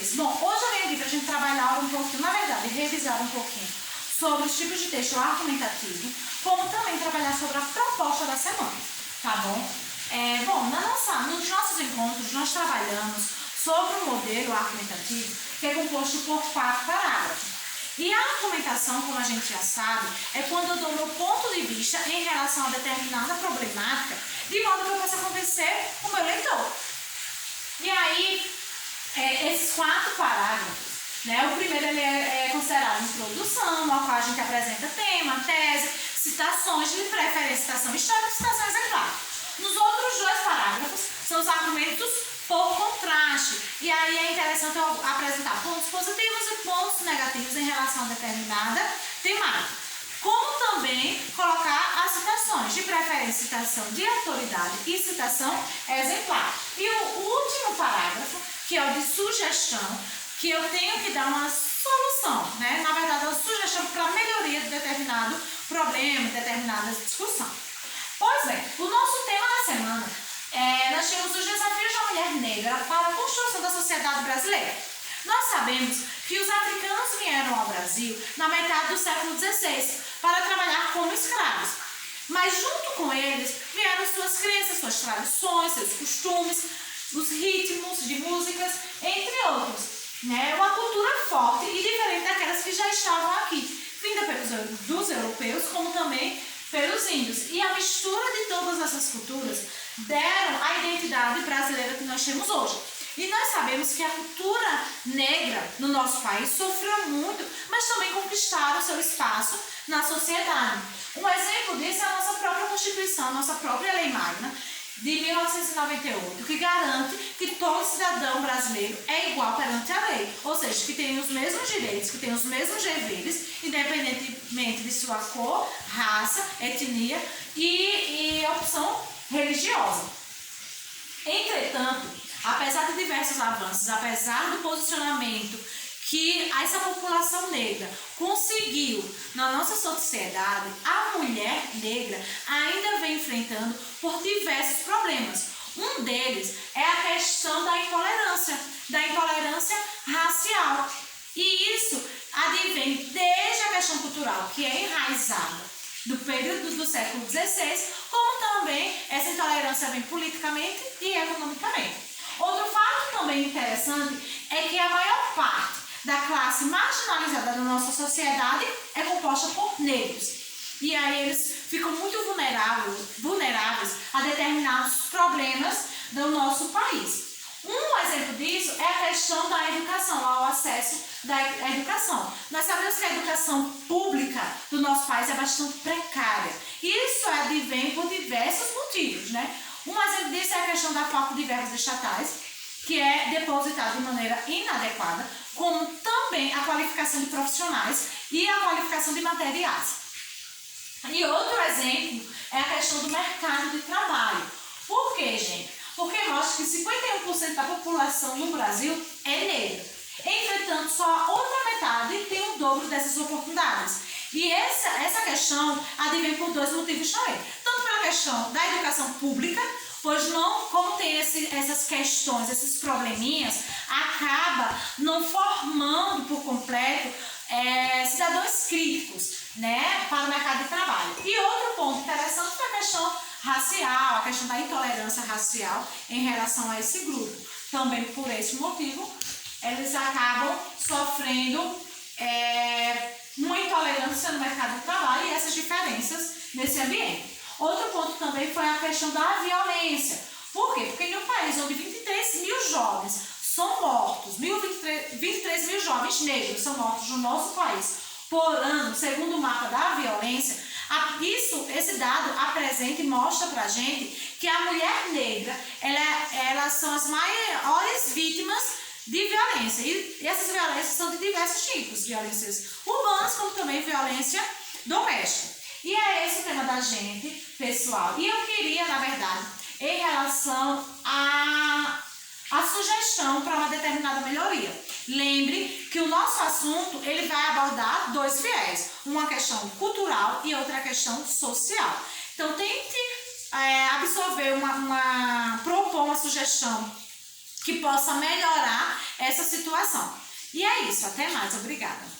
vocês. Bom, hoje eu venho aqui pra gente trabalhar um pouquinho, na verdade, revisar um pouquinho sobre os tipos de texto argumentativo, como também trabalhar sobre a proposta da semana, tá bom? Bom, nos nossos encontros nós trabalhamos sobre um modelo argumentativo que é composto por 4 parágrafos. E a argumentação, como a gente já sabe, é quando eu dou meu ponto de vista em relação a determinada problemática, de modo que eu possa convencer o meu leitor. E aí, esses 4 parágrafos, né? O primeiro ele é considerado introdução, no qual a gente apresenta tema, tese, citações, de preferência citação histórica e citação exemplar. Nos outros 2 parágrafos são os argumentos por contraste. E aí é interessante eu apresentar pontos positivos e pontos negativos em relação a determinada temática. Como também colocar as citações, de preferência citação de autoridade e citação exemplar. E o último parágrafo, que é o de sugestão, que eu tenho que dar uma solução, né? Na verdade, uma sugestão para melhoria de determinado problema, de determinada discussão. Pois bem, o nosso tema da semana nós temos os desafios da mulher negra para a construção da sociedade brasileira. Nós sabemos que os africanos vieram ao Brasil na metade do século XVI para trabalhar como escravos. Mas junto com eles vieram suas crenças, suas tradições, seus costumes, os ritmos de músicas, entre outros. Né? Uma cultura forte e diferente daquelas que já estavam aqui, vinda dos europeus, como também pelos índios. E a mistura de todas essas culturas deram a identidade brasileira que nós temos hoje. E nós sabemos que a cultura negra no nosso país sofreu muito, mas também conquistaram seu espaço na sociedade. Um exemplo disso é a nossa própria Constituição, a nossa própria Lei Magna, de 1998, que garante que todo cidadão brasileiro é igual perante a lei, ou seja, que tem os mesmos direitos, que tem os mesmos deveres, independentemente de sua cor, raça, etnia e opção religiosa. Entretanto, apesar de diversos avanços, apesar do posicionamento que essa população negra conseguiu na nossa sociedade, a mulher negra ainda vem enfrentando por diversos problemas. Um deles é a questão da intolerância racial. E isso advém desde a questão cultural, que é enraizada do período do século XVI, como também essa intolerância vem politicamente e economicamente. Outro fato também interessante é que a maior parte da classe marginalizada da nossa sociedade é composta por negros. E aí eles ficam muito vulneráveis a determinados problemas do nosso país. Um exemplo disso é a questão da educação, ao acesso da educação. Nós sabemos que a educação pública do nosso país é bastante precária. E isso advém por diversos motivos, né? Um exemplo disso é a questão da falta de verbas estatais, que é depositada de maneira inadequada, como também a qualificação de profissionais e a qualificação de materiais. E outro exemplo é a questão do mercado de trabalho. Por quê, gente? Porque mostra que 51% da população no Brasil é negra. Entretanto, só a outra metade tem o dobro dessas oportunidades. E essa questão advém por 2 motivos também. Tanto pela questão da educação pública, pois como tem essas questões, esses probleminhas, acaba não formando por completo cidadãos críticos, né, para o mercado de trabalho. E outro ponto interessante é a questão racial, a questão da intolerância racial em relação a esse grupo. Também por esse motivo, eles acabam sofrendo uma intolerância no mercado de trabalho e essas diferenças nesse ambiente. Outro ponto também foi a questão da violência. Por quê? Porque em um país onde 23 mil jovens são mortos, 23 mil jovens negros são mortos no nosso país por ano, segundo o mapa da violência, esse dado apresenta e mostra pra gente que a mulher negra, elas são as maiores vítimas de violência. E essas violências são de diversos tipos, violências urbanas, como também violência doméstica. E é esse o tema da gente, pessoal. E eu queria, na verdade, em relação a sugestão para uma determinada melhoria. Lembre que o nosso assunto ele vai abordar 2 viés, uma questão cultural e outra questão social. Então tente propor uma sugestão que possa melhorar essa situação continuação. E é isso, até mais, obrigada.